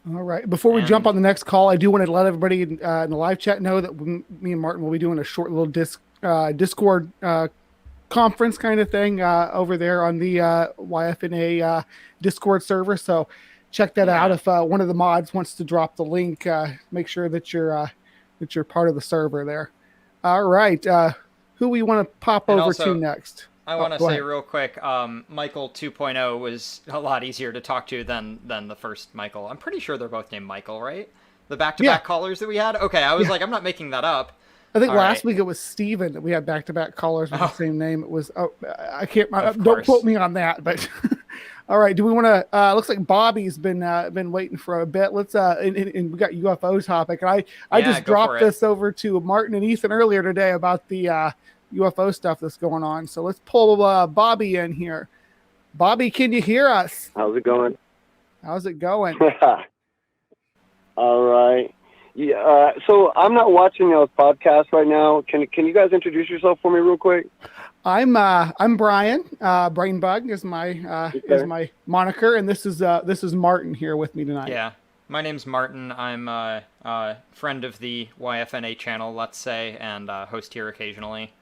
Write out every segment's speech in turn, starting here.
All right. Before we jump on the next call, I do want to let everybody in the live chat know that me and Martin will be doing a short little Discord conference kind of thing over there on the YFNA Discord server. So check that out. If one of the mods wants to drop the link, make sure that you're part of the server there. All right. Who we want to pop over to next? I want to say real quick, Michael 2.0 was a lot easier to talk to than the first Michael. I'm pretty sure they're both named Michael, right? The back-to-back callers that we had? Okay, I was like, I'm not making that up. I think last week it was Steven that we had back-to-back callers with the same name. It was, I can't, don't quote me on that, but all right. Do we want to, looks like Bobby's been waiting for a bit. Let's, and we got UFO topic. And I just dropped this over to Martin and Ethan earlier today about the UFO stuff that's going on. So let's pull Bobby in here. Bobby, can you hear us? How's it going? How's it going? All right. Yeah. So I'm not watching y'all's podcast right now. Can you guys introduce yourself for me real quick? I'm Brian. BrainBug is my moniker, and this is Martin here with me tonight. Yeah. My name's Martin. I'm a friend of the YFNA channel, let's say, and host here occasionally.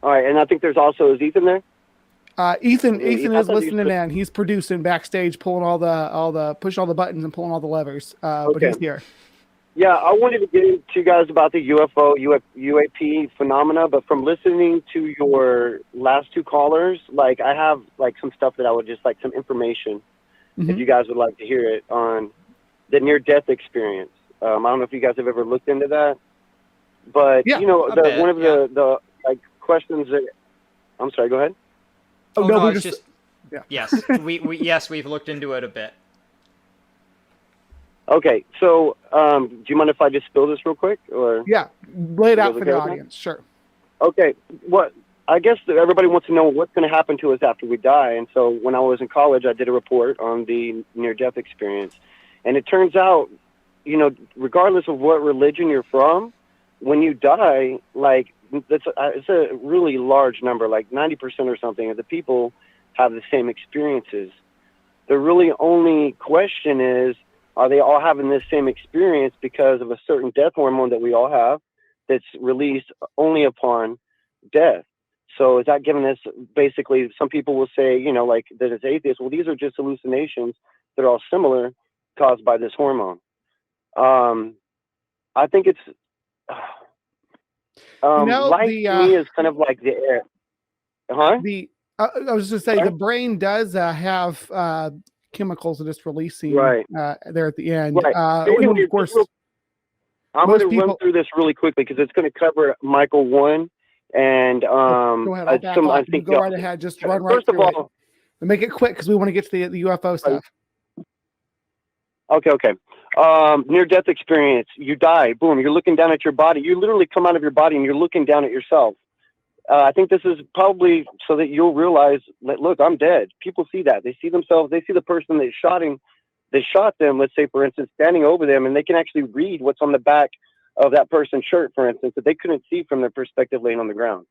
All right, and I think there's also, is Ethan there? Ethan is listening in. He's producing backstage, pulling pushing all the buttons and pulling all the levers. But he's here. Yeah, I wanted to get into you guys about the UAP phenomena, but from listening to your last two callers, like I have like some stuff that I would just like some information if you guys would like to hear it on the near-death experience. I don't know if you guys have ever looked into that, but one of the like questions that I'm sorry, go ahead. Oh no, it's just yes, we've looked into it a bit. Okay, so do you mind if I just spill this real quick, or lay it out for the audience? Sure. Okay, I guess everybody wants to know what's going to happen to us after we die, and so when I was in college, I did a report on the near-death experience, and it turns out, regardless of what religion you're from, when you die, like it's a really large number, like 90% or something of the people have the same experiences. The really only question is, are they all having this same experience because of a certain death hormone that we all have that's released only upon death? So is that giving us, basically, some people will say, like that it's atheist. Well, these are just hallucinations that are all similar, caused by this hormone. I think it's... light to me is kind of like the air. Huh? I was just saying the brain does have chemicals that it's releasing there at the end. Right. Anyway, of course, I'm going to run through this really quickly because it's going to cover Michael 1 and go ahead. I think go right ahead. Just run right through it. And make it quick because we want to get to the UFO stuff. Okay. Near-death experience. You die. Boom. You're looking down at your body. You literally come out of your body and you're looking down at yourself. I think this is probably so that you'll realize that, look, I'm dead. People see that. They see themselves. They see the person that shot them, let's say, for instance, standing over them, and they can actually read what's on the back of that person's shirt, for instance, that they couldn't see from their perspective laying on the ground.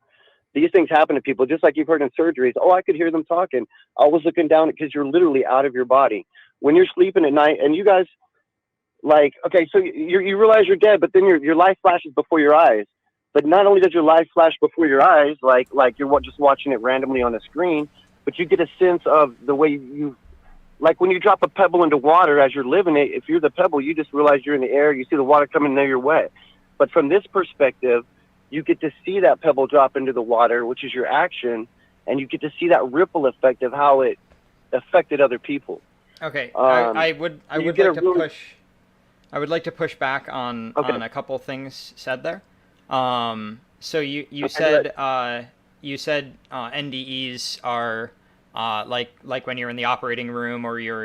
These things happen to people, just like you've heard in surgeries. Oh, I could hear them talking. I was looking down because you're literally out of your body. When you're sleeping at night, and you guys, like, okay, so you realize you're dead, but then your life flashes before your eyes. But not only does your life flash before your eyes, like you're just watching it randomly on a screen, but you get a sense of the way you, like when you drop a pebble into water as you're living it, if you're the pebble, you just realize you're in the air, you see the water coming there, you're wet. But from this perspective, you get to see that pebble drop into the water, which is your action, and you get to see that ripple effect of how it affected other people. Okay, I would like to push back on a couple things said there. So you said NDEs are like when you're in the operating room or you're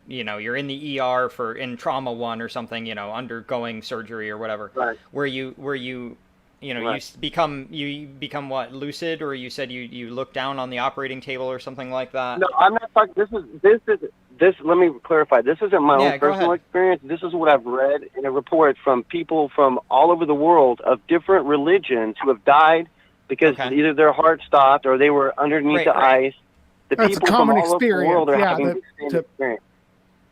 in the ER in trauma 1 or something, undergoing surgery or whatever, right. where you right. you become what, lucid, or you said you look down on the operating table or something like that. No, I'm not talking. This. Let me clarify. This isn't my own personal experience. This is what I've read in a report from people from all over the world of different religions who have died because either their heart stopped or they were underneath the ice. The That's people a common from all experience. over the world are having the same experience.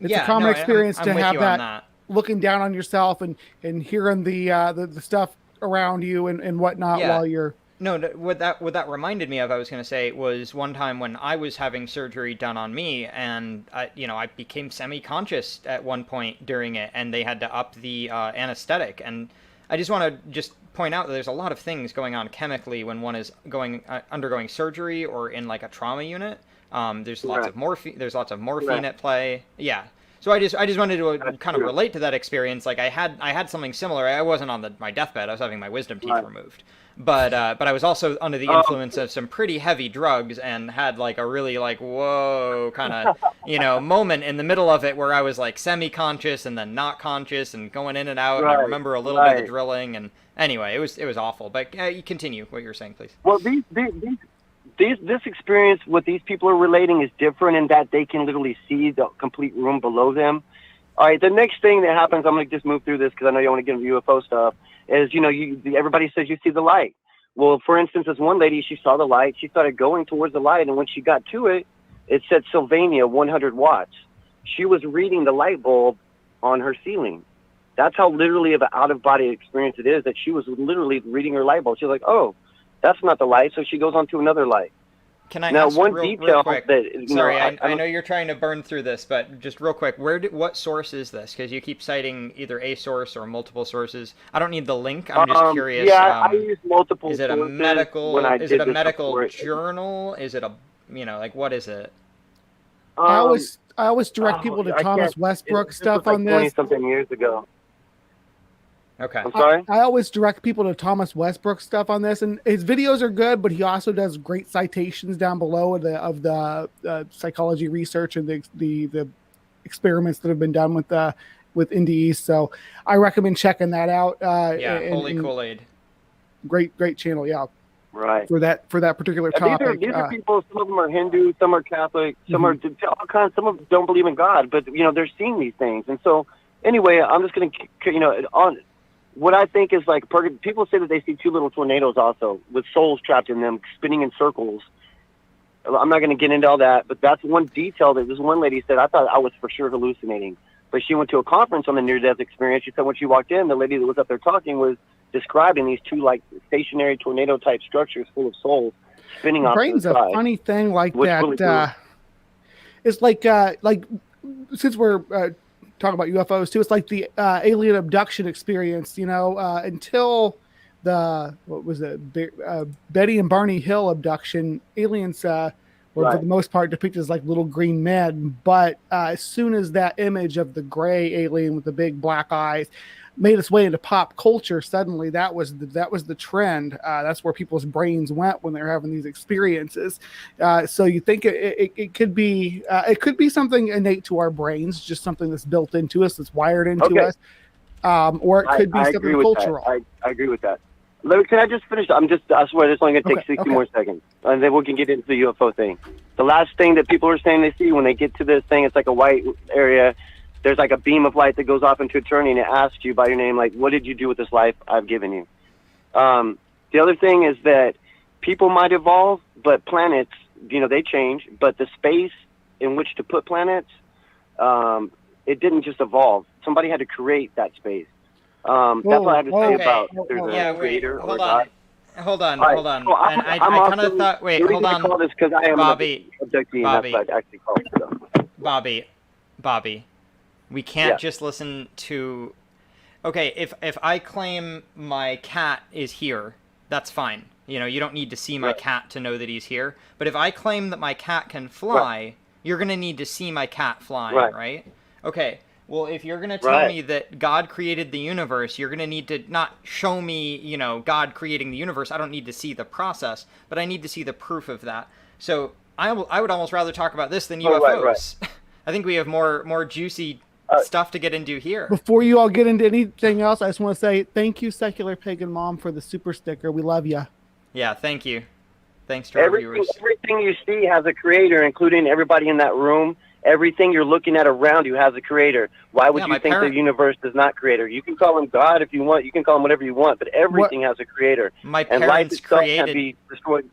It's a common experience I'm to with have you that, on that. looking down on yourself and hearing the stuff around you and whatnot while you're. No, what that reminded me of, I was going to say, was one time when I was having surgery done on me, and I became semi-conscious at one point during it, and they had to up the anesthetic. And I just want to just point out that there's a lot of things going on chemically when one is undergoing surgery or in like a trauma unit. There's lots of morphine. There's lots of morphine at play. Yeah. So I just wanted to kind of relate to that experience. Like I had something similar. I wasn't on my deathbed. I was having my wisdom teeth removed. But I was also under the influence of some pretty heavy drugs and had like a really like whoa kind of moment in the middle of it where I was like semi-conscious and then not conscious and going in and out. And I remember a little bit of drilling, and anyway, it was awful. But you continue what you were saying, please. Well, this experience, what these people are relating, is different in that they can literally see the complete room below them. All right, the next thing that happens, I'm going to just move through this because I know you want to get into UFO stuff, is, everybody says you see the light. Well, for instance, this one lady, she saw the light. She started going towards the light, and when she got to it, it said Sylvania 100 watts. She was reading the light bulb on her ceiling. That's how literally of an out-of-body experience it is, that she was literally reading her light bulb. She was like, oh, that's not the light, so she goes on to another light. Can I now ask one real detail quick? that Sorry, I know you're trying to burn through this, but just real quick, what source is this? Because you keep citing either a source or multiple sources. I don't need the link. I'm just curious. Yeah, I use multiple. Is it a medical? Is it a medical journal? Is it a like what is it? I always direct people to Thomas Westbrook stuff on this. 20-something years ago. Okay. I'm sorry? I always direct people to Thomas Westbrook stuff on this, and his videos are good, but he also does great citations down below of the psychology research and the experiments that have been done with NDEs. So I recommend checking that out. Holy Kool-Aid. Great channel, yeah. Right. For that particular topic. These are people. Some of them are Hindu, some are Catholic, some are all kinds. Some of them don't believe in God, but they're seeing these things. And so, anyway, I'm just going to on. What I think is like people say that they see two little tornadoes also with souls trapped in them spinning in circles. I'm not going to get into all that, but that's one detail that this one lady said. I thought I was for sure hallucinating, but she went to a conference on the near-death experience. She said when she walked in, the lady that was up there talking was describing these two like stationary tornado-type structures full of souls spinning off to the side. Brain's a funny thing like that. Really it's like since we're talk about UFOs too, it's like the alien abduction experience, until the Betty and Barney Hill abduction. Aliens were for the most part depicted as like little green men, but as soon as that image of the gray alien with the big black eyes made its way into pop culture, suddenly that was the trend. That's where people's brains went when they were having these experiences. So you think it could be something innate to our brains, just something that's built into us, that's wired into us, or it could be something cultural. I agree with that. Can I just finish? I swear this is only going to take 60 more seconds, and then we can get into the UFO thing. The last thing that people are saying they see when they get to this thing, it's like a white area. There's like a beam of light that goes off into eternity, and it asks you by your name, like, what did you do with this life I've given you? The other thing is that people might evolve, but planets, they change. But the space in which to put planets, it didn't just evolve. Somebody had to create that space. That's what I had to say about there's a creator or God. Hold on. So and I kind of thought, wait, hold on. Call this because I am Bobby, abductee, and that's what I actually call it. So. Bobby. We can't just listen to... Okay, if I claim my cat is here, that's fine. You don't need to see my cat to know that he's here. But if I claim that my cat can fly, you're going to need to see my cat flying, right? Okay, well, if you're going to tell me that God created the universe, you're going to need to not show me, God creating the universe. I don't need to see the process, but I need to see the proof of that. So I would almost rather talk about this than UFOs. I think we have more juicy... stuff to get into here. Before you all get into anything else, I just want to say thank you, Secular Pagan Mom, for the super sticker. We love you. Yeah, thank you. Thanks to our viewers. Everything you see has a creator, including everybody in that room. Everything you're looking at around you has a creator. Why would you think the universe is not creator? You can call him God if you want. You can call him whatever you want, but everything has a creator. My parents created... Can't be destroyed.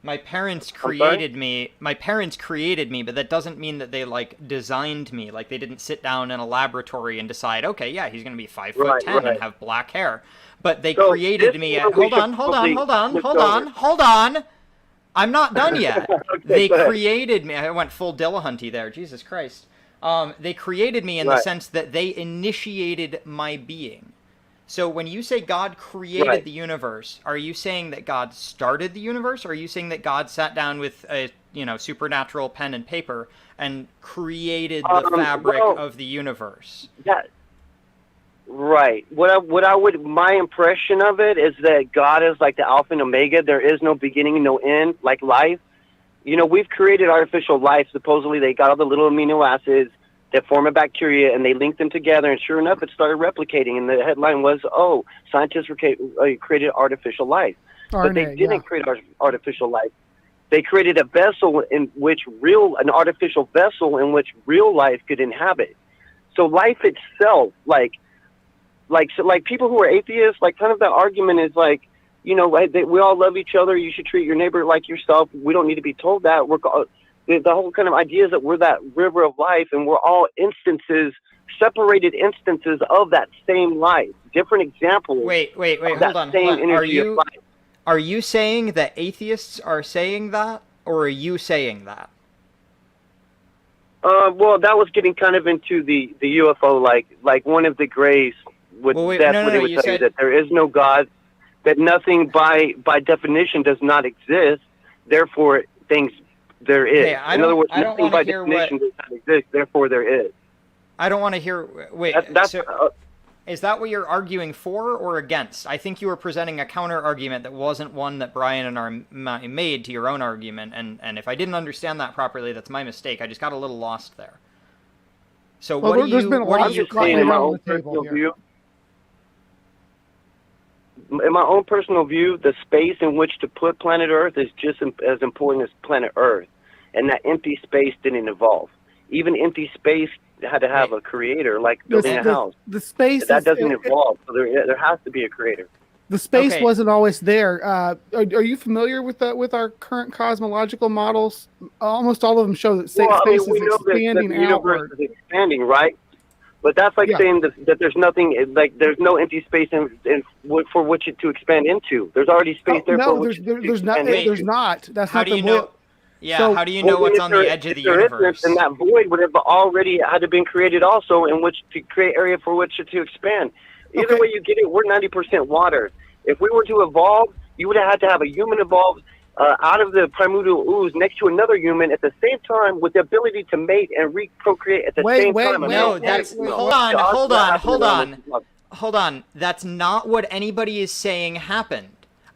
My parents sorry? created me. My parents created me, but that doesn't mean that they like designed me. Like they didn't sit down in a laboratory and decide, okay, yeah, he's gonna be 5'10" and have black hair. But they So created this me. is where we Hold on, should hold on, probably hold on, switch hold over. on, hold on. I'm not done yet. Okay, They go ahead. created me. I went full Dillahunty there. Jesus Christ. They created me in the Right. sense that they initiated my being. So when you say God created Right. the universe, are you saying that God started the universe, or are you saying that God sat down with a supernatural pen and paper and created the fabric well- of the universe? Yeah. Right. My impression of it is that God is like the Alpha and Omega. There is no beginning, no end, like life. We've created artificial life. Supposedly they got all the little amino acids that form a bacteria, and they linked them together, and sure enough, it started replicating. And the headline was, "Oh, scientists created artificial life." But they RNA, didn't create artificial life. They created a vessel an artificial vessel in which real life could inhabit. So life itself, like people who are atheists, like kind of the argument is like, we all love each other. You should treat your neighbor like yourself. We don't need to be told that. The whole kind of idea is that we're that river of life, and we're all separated instances of that same life. Different examples. Wait, of that hold on. same energy of life. Are you saying that atheists are saying that, or are you saying that? Well, that was getting kind of into the UFO, like one of the Greys would Well, wait, that's no, what no, they would you tell said- you, that there is no God, that nothing by definition does not exist, therefore things there is. Okay, In other words, I don't nothing wanna by hear definition does not exist, therefore there is. I don't want to hear. Wait, That's so is that what you're arguing for or against? I think you were presenting a counter argument that wasn't one that Brian and I made to your own argument, and if I didn't understand that properly, that's my mistake. I just got a little lost there. So Well, what do there's you? been a What lot do of you discussion in claim? my around own the table personal here. view, in my own personal view, the space in which to put planet Earth is just as important as planet Earth, and that empty space didn't evolve. Even empty space had to have a creator, like building a house. The space That doesn't evolve, so there has to be a creator. The space Okay. wasn't always there. Are you familiar with our current cosmological models? Almost all of them show that space we is know that expanding the universe outward. is expanding, right? But that's like Yeah. saying that there's nothing, like there's no empty space for which it to expand into. There's already space there for No, which there's not. Wait. There's not. That's How not do the you way. know? Yeah, So- how do you know what's on the edge of the universe? And that void would have already had to been created also, in which to create area for which to expand. Either Okay. way you get it, we're 90% water. If we were to evolve, you would have had to have a human evolve out of the primordial ooze next to another human at the same time, with the ability to mate and procreate at the same time. No, that's hold on. That's not what anybody is saying happened.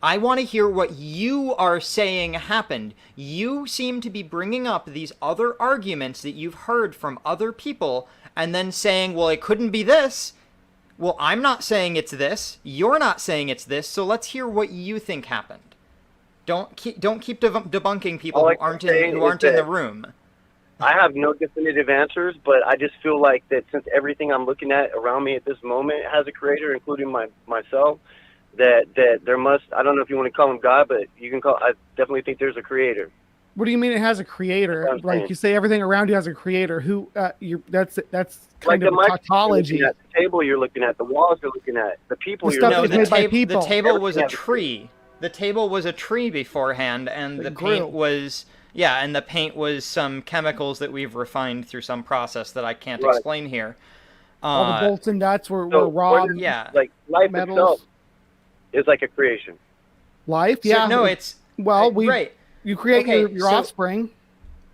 I want to hear what you are saying happened. You seem to be bringing up these other arguments that you've heard from other people and then saying, well, it couldn't be this. Well, I'm not saying it's this. You're not saying it's this. So let's hear what you think happened. Don't keep debunking people who aren't in the room. I have no definitive answers, but I just feel like that since everything I'm looking at around me at this moment has a creator, including myself, that there must, I don't know if you want to call him God, but I definitely think there's a creator. What do you mean it has a creator? That's what I'm Like saying. you say, everything around you has a creator. Who? That's Like kind of a microphone tautology. you're looking at, the table you're looking at, the walls you're looking at, the people The you're stuff No, looking is at. made by people. the table was a Everything has a tree. The table was a tree beforehand, and the grew. paint was and the paint was some chemicals that we've refined through some process that I can't Right. explain here. All the bolts and nuts were So, raw. what is- Yeah. Like life metals. itself is like a creation. Life, So, yeah. no, it's well, right. You create Okay, your so- offspring.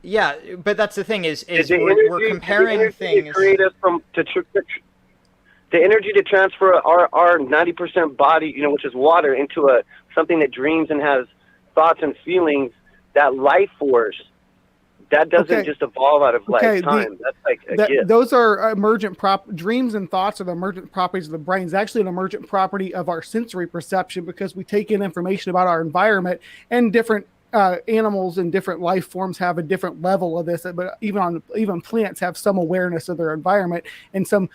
Yeah, but that's the thing is The we're comparing the energy things. to create us the energy to transfer our 90% body, which is water, into something that dreams and has thoughts and feelings. That life force, that doesn't Okay. just evolve out of Okay, lifetime. That's like a gift. Those are emergent dreams and thoughts are the emergent properties of the brain. It's actually an emergent property of our sensory perception because we take in information about our environment, and different animals and different life forms have a different level of this. But even plants have some awareness of their environment and some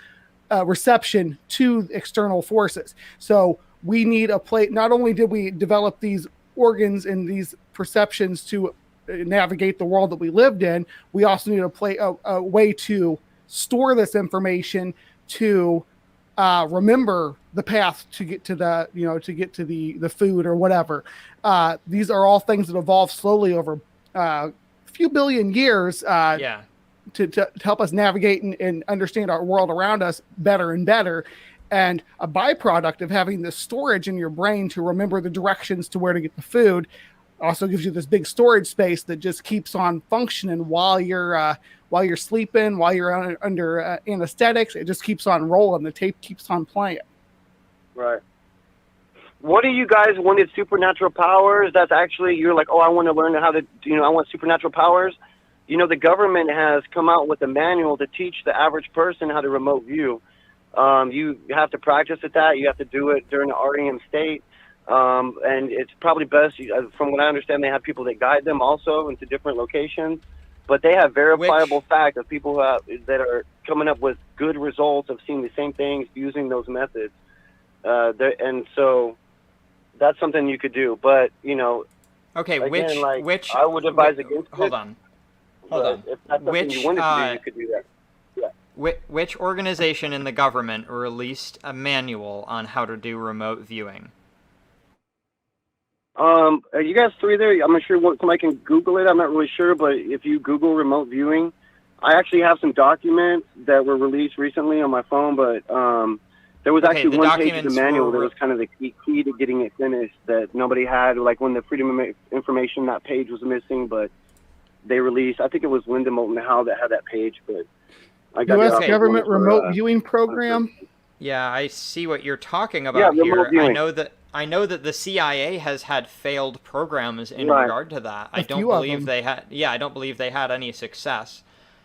reception to external forces. So we need a plate. Not only did we develop these organs and these perceptions to navigate the world that we lived in, we also need a way to store this information to remember the path to get to the food or whatever. These are all things that evolve slowly over a few billion years to help us navigate and understand our world around us better and better. And a byproduct of having this storage in your brain to remember the directions to where to get the food also gives you this big storage space that just keeps on functioning while you're sleeping, while you're under anesthetics. It just keeps on rolling. The tape keeps on playing. Right. What do you guys wanted supernatural powers? That's actually, you're like, oh, I want to learn how to, I want supernatural powers. The government has come out with a manual to teach the average person how to remote view. You have to practice at that. You have to do it during the REM state. And it's probably best, from what I understand, they have people that guide them also into different locations. But they have verifiable fact of people that are coming up with good results of seeing the same things using those methods. And so that's something you could do. But, okay, again, which I would advise against hold it. on. If that's something you wanted to do, you could do that. Yeah. Which organization in the government released a manual on how to do remote viewing? Are you guys three there? I'm not sure somebody can Google it. I'm not really sure, but if you Google remote viewing, I actually have some documents that were released recently on my phone, but there was actually one page of the manual that was kind of the key to getting it finished that nobody had. Like when the Freedom of Information, that page was missing, but they released, I think it was Linda Moulton Howe that had that page, but I got U.S. government remote viewing program. Yeah, I see what you're talking about here. I know that the CIA has had failed programs in regard to that. I don't believe they had any success.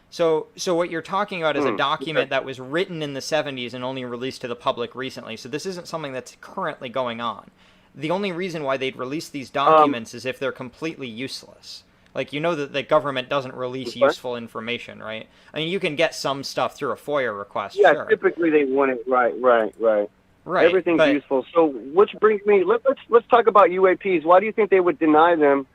So what you're talking about is a document that was written in the 70s and only released to the public recently. So this isn't something that's currently going on. The only reason why they'd release these documents is if they're completely useless. Like, that the government doesn't release useful information, right? I mean, you can get some stuff through a FOIA request, sure. Typically they want it, right. Everything's useful. So, which brings me, let's talk about UAPs. Why do you think they would deny them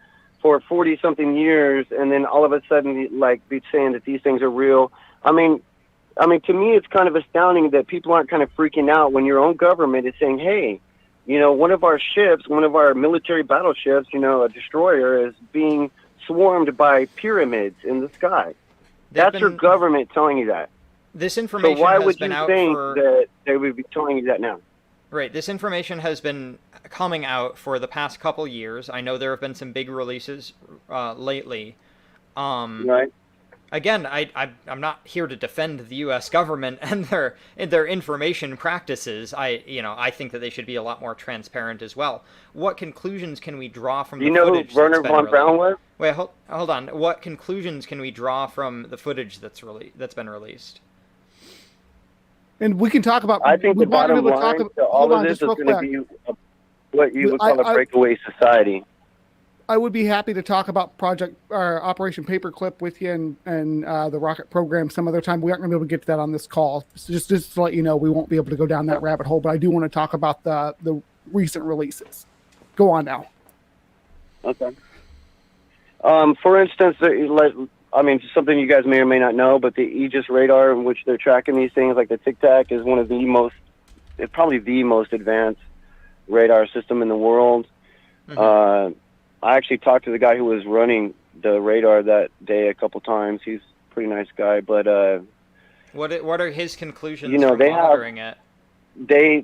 for 40-something years, and then all of a sudden, be saying that these things are real? I mean, to me, it's kind of astounding that people aren't kind of freaking out when your own government is saying, hey, one of our ships, one of our military battleships, a destroyer, is being swarmed by pyramids in the sky. That's your government telling you that. This information so why has would been you out think for... that they would be telling you that now? Right. This information has been coming out for the past couple years. I know there have been some big releases lately. Right. Again, I'm not here to defend the U.S. government and their information practices. I think that they should be a lot more transparent as well. What conclusions can we draw from the footage? Do you know who Werner von Braun was? Wait, hold on. What conclusions can we draw from the footage that's been released? And we can talk about. I think the bottom line to all of this is going to be what you would call a breakaway society. I would be happy to talk about Operation Paperclip with you and the rocket program some other time. We aren't going to be able to get to that on this call. So just to let you know, we won't be able to go down that rabbit hole. But I do want to talk about the recent releases. Go on now. Okay. For instance, something you guys may or may not know, but the Aegis radar in which they're tracking these things, like the Tic Tac, is one of probably the most advanced radar system in the world. Mm-hmm. I actually talked to the guy who was running the radar that day a couple times. He's a pretty nice guy, but what are his conclusions from monitoring it? They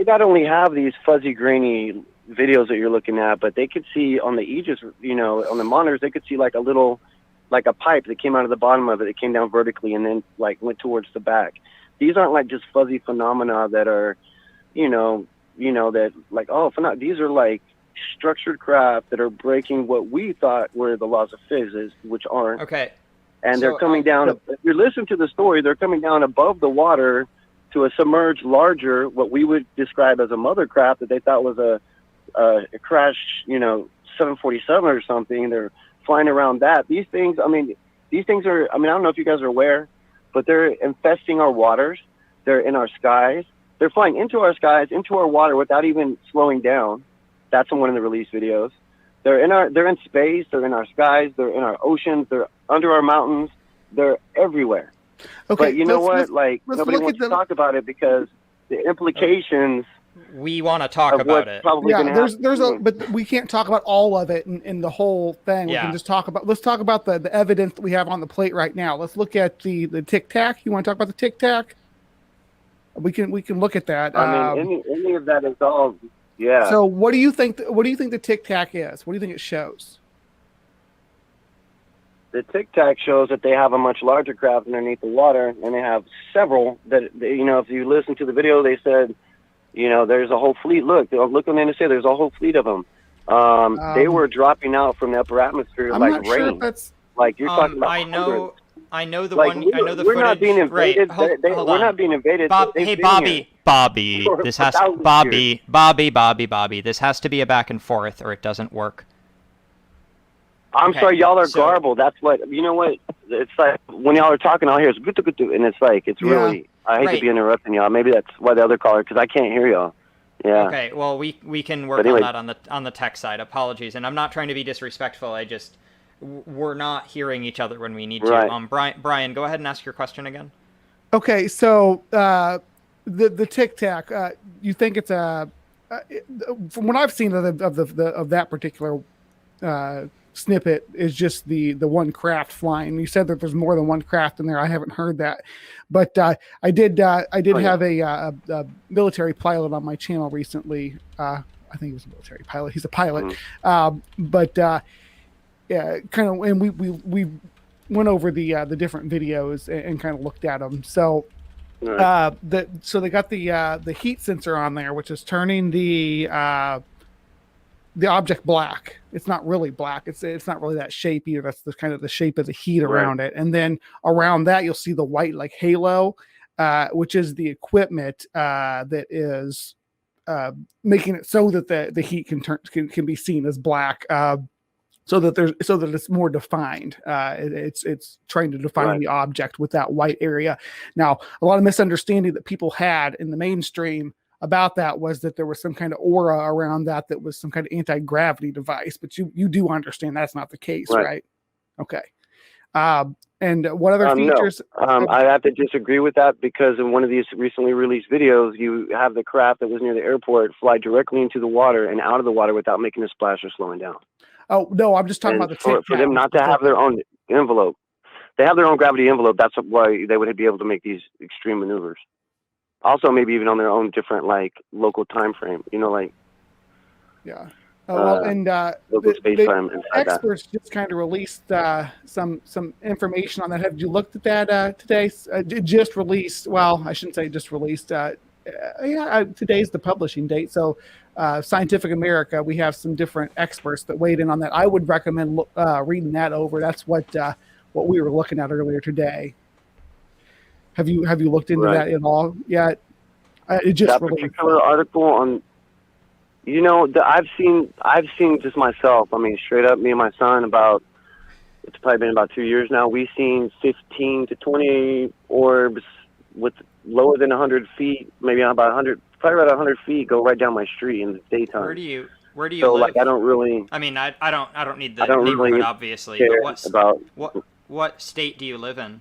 not only have these fuzzy, grainy videos that you're looking at, but they could see on the Aegis, on the monitors, they could see like a pipe that came out of the bottom of it. It came down vertically and then went towards the back. These aren't just fuzzy phenomena that are, these are like structured craft that are breaking what we thought were the laws of physics, which aren't. Okay. And they're coming down. If you listen to the story, they're coming down above the water to a submerged larger, what we would describe as a mother craft that they thought was a crash, 747 or something. They're flying around that. These things are, I don't know if you guys are aware, but they're infesting our waters. They're in our skies. They're flying into our skies, into our water without even slowing down. That's in one of the release videos. they're in space, they're in our skies, they're in our oceans, they're under our mountains, they're everywhere. Okay, but you know what? Like, nobody wants to talk about it because the implications. We want to talk about it. Probably but we can't talk about all of it in the whole thing. We can just let's talk about the evidence that we have on the plate right now. Let's look at the Tic Tac. You want to talk about the Tic Tac? We can look at that. I mean, any of that is all. Yeah. So what do you think? What do you think the Tic Tac is? What do you think it shows? The Tic Tac shows that they have a much larger craft underneath the water, and they have several that, if you listen to the video, they said, there's a whole fleet. Look on the NSA, there's a whole fleet of them. They were dropping out from the upper atmosphere I'm like not rain. Sure if that's... Like you're talking about. I know the like, one. I know the we're footage. Not being invaded. Right. Hold we're on. not being invaded. Hey, Bobby. This has Bobby. This has to be a back and forth, or it doesn't work. I'm sorry, y'all are garbled. That's what you know. What it's like when y'all are talking, all hear is good, and it's like it's really. I hate to be interrupting y'all. Maybe that's why the other caller, because I can't hear y'all. Yeah. Okay. Well, we can work on that on the tech side. Apologies, and I'm not trying to be disrespectful. We're not hearing each other when we need to. Brian, go ahead and ask your question again. Okay, so the Tic Tac, you think it's from what I've seen of that particular snippet is just the one craft flying. You said that there's more than one craft in there. I haven't heard that, but I did have a military pilot on my channel recently. I think he was a military pilot. He's a pilot, but. Yeah, kind of, and we went over the different videos and kind of looked at them. So, so they got the heat sensor on there, which is turning the object black. It's not really black. It's not really that shape either. That's the kind of the shape of the heat around it. And then around that, you'll see the white like halo, which is the equipment that is making it so that the heat can be seen as black. So that it's more defined. It's trying to define the object with that white area. Now, a lot of misunderstanding that people had in the mainstream about that was that there was some kind of aura around that was some kind of anti-gravity device. But you do understand that's not the case, right? Okay. And what other features? No. I have to disagree with that because in one of these recently released videos, you have the craft that was near the airport fly directly into the water and out of the water without making a splash or slowing down. Oh, no, I'm just talking about the Tic Tac. For them not to have their own envelope. They have their own gravity envelope. That's why they would be able to make these extreme maneuvers. Also, maybe even on their own different, local time frame. Yeah. Local space time. Experts just kind of released some information on that. Have you looked at that today? Just released. Well, I shouldn't say just released. Today's the publishing date. So Scientific America, we have some different experts that weighed in on that. I would recommend reading that over. That's what we were looking at earlier today. Have you looked into that at all yet? It just that particular article on. I've seen just myself. I mean, straight up, me and my son. It's probably been about 2 years now. We've seen 15 to 20 orbs with lower than 100 feet, maybe about 100. Probably about 100 feet, go right down my street in the daytime. Where do you so, live? I don't really. I mean, I don't need the neighborhood, really obviously. But what state do you live in?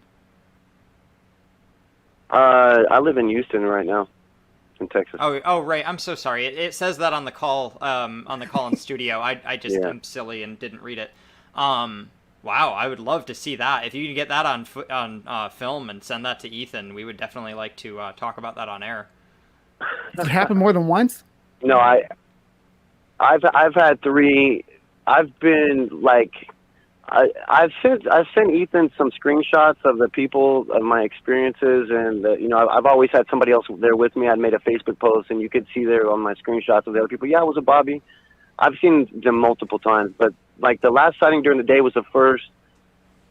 I live in Houston right now, in Texas. Oh, right. I'm so sorry. It says that on the call in studio. I just am silly and didn't read it. Wow, I would love to see that. If you can get that on film and send that to Ethan, we would definitely like to talk about that on air. That happened more than once? No, I've had 3. I've been I've sent Ethan some screenshots of the people of my experiences, and I've always had somebody else there with me. I'd made a Facebook post, and you could see there on my screenshots of the other people. Yeah, it was a Bobby. I've seen them multiple times, but the last sighting during the day was the first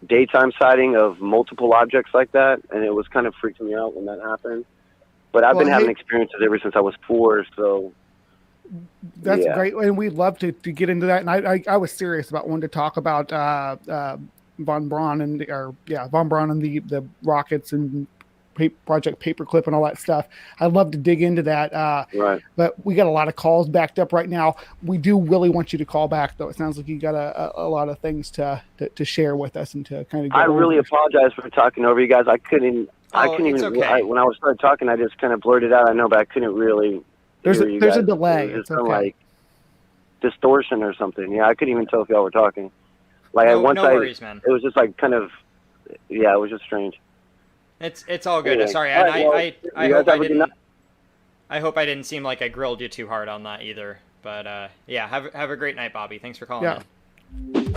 daytime sighting of multiple objects like that, and it was kind of freaking me out when that happened. But I've been having experiences ever since I was 4, so that's great, and we'd love to get into that. And I was serious about wanting to talk about von Braun and the rockets and Project Paperclip and all that stuff. I'd love to dig into that. Right. But we got a lot of calls backed up right now. We do really want you to call back, though. It sounds like you got a lot of things to share with us and to kind of. I really apologize for talking over you guys. I couldn't even. Okay. When I was started talking, I just kind of blurted out. I know, but I couldn't really. There's a delay. It was it's just okay. like distortion or something. Yeah, I couldn't even tell if y'all were talking. Like No worries, man. It was just like kind of. Yeah, it was just strange. It's all good. Anyway. Sorry, All and right, well, I you hope guys I have a good didn't. night. I hope I didn't seem like I grilled you too hard on that either. But yeah, have a great night, Bobby. Thanks for calling Yeah. in.